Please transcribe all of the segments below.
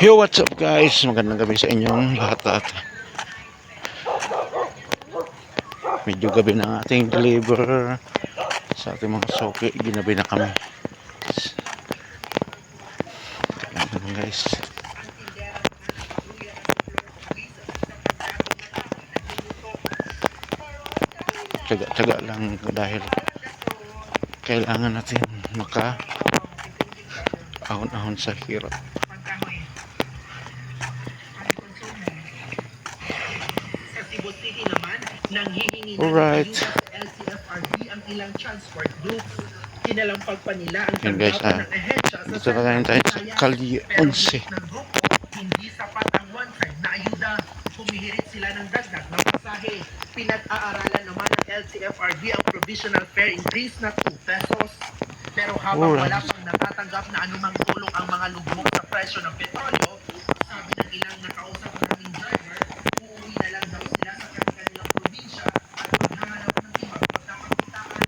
Yo, what's up guys? Magandang gabi sa inyong lahat. Medyo gabi na ang ating deliver sa ating mga soke. Ginabi na kami. Kaya naman guys. Tsaga-tsaga lang dahil kailangan natin ahon-ahon sa hirap. Alright. Ang ilang transport groups. Kinalampag pa nila ang tanggapan ng ahensya dito na lang tayo sa Kalye 11. Hindi sapat ang one-time na ayuda. Humihirit sila ng dagdag na pasahe. Pinag-aaralan naman ng LTFRB ang provisional fare increase na 2 pesos. Pero habang wala pang natatanggap na anumang tulong ang mga lugmok sa presyo ng petrolyo, sabi ng ilang nakausap naming driver, uuwi na lang daw sila sa kanilang probinsya at maghahanap ng ibang pagkakakitaan.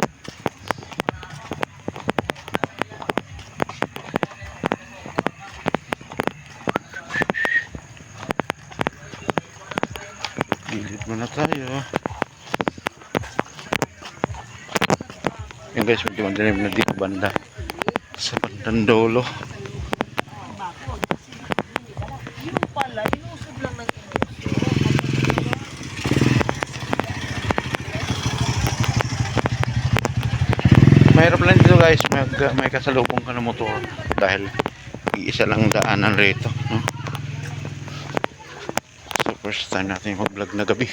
Gilid muna tayo. Yan guys, medyo madilim na dito banda sa bandang dulo. Mahirap lang dito guys, may kasalubong ka na motor dahil iisa lang daanan rito, no? So first time natin mag-vlog na gabi.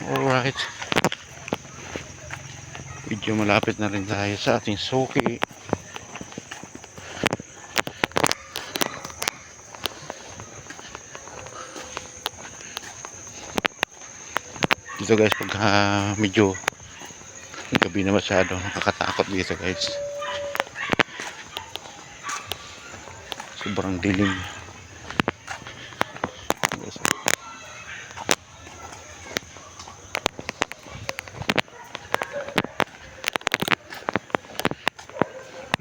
Alright, medyo malapit na rin tayo sa ating suki. Dito guys, pag medyo gabi na masyado, nakakatakot dito guys, sobrang dilim.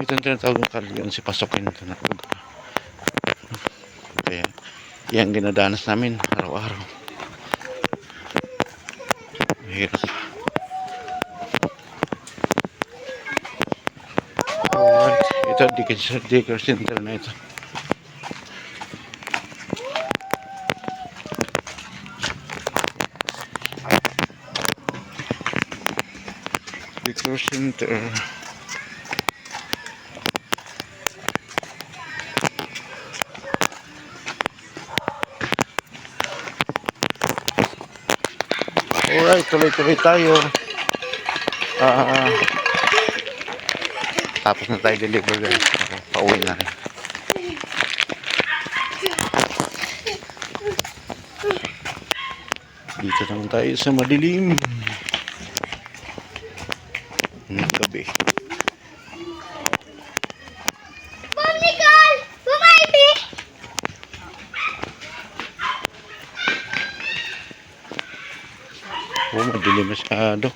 Ito ang tinatawag ng Kalye 11, pasokin ito na lugar. Kaya yan ginadanas namin araw-araw. Mahirap. Alright, ito daycare center na ito. Daycare center. Alright, tuloy-tuloy tayo. Tapos na tayo deliver guys. Pauwi na rin. Dito naman tayo sa madilim na gabi. Oh, madilim masyado.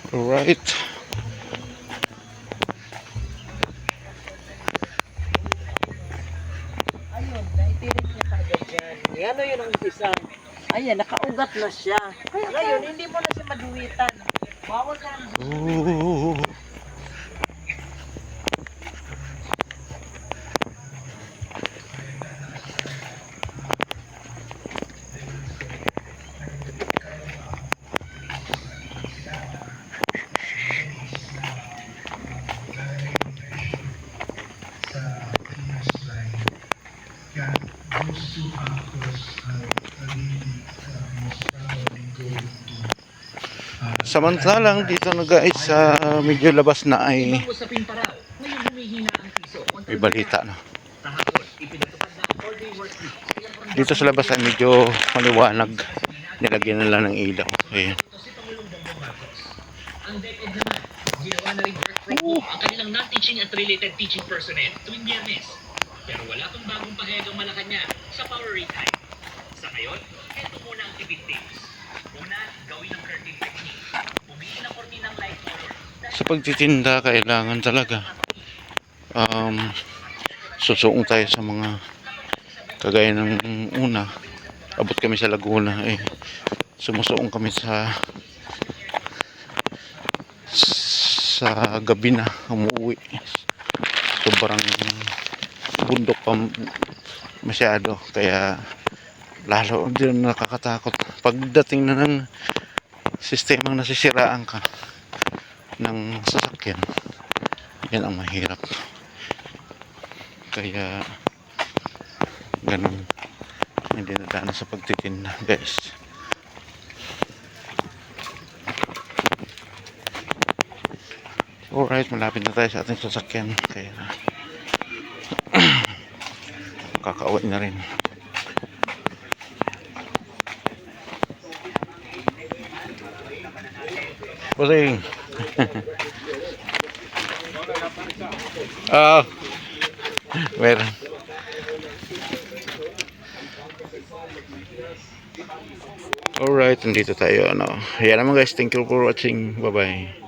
Alright. Ayun, naitirin niya kagad dyan. Ano yun ang umpisa? Ayan, nakaugat na siya. Ngayon, hindi mo na siya maduwitan. Bawal na ang Oh. Samantalang dito na guys sa medyo labas na ay Ibang usapin pa raw, ngayon humihina ang piso. may balita na. Kahapon, ipinatupad na ang 4-day work week. Dito sa labas ay medyo maliwanag. Nilagyan na lang ng ilaw. Ayan. Si Pangulong Bongbong Marcos. Ang DepEd naman, ginawa na rin work from home ang kanilang non-teaching at related teaching personnel tuwing Biyernes. Pero wala pang bagong pahayagang Malacanang sa power rate hike. Sa ngayon, ito muna ang tipid tips. Una, gawin ang curtain technique. Pumili ng kortinang light color. Sa pagtitinda kailangan talaga susuong tayo sa mga kagaya ng una. Abot kami sa Laguna sumusuong kami sa gabi na umuwi. Sobrang bundok pa masyado kaya lalo din nakakatakot pagdating na ng sistemang nasisiraan ka ng sasakyan. Yan ang mahirap, kaya ganun hindi nadaan sa pagtitinda guys. Alright, malapit na tayo sa ating sasakyan kaya kakauwi na rin. Pusing. Meron. Alright, nandito tayo. Ayan naman guys, thank you for watching. Bye bye.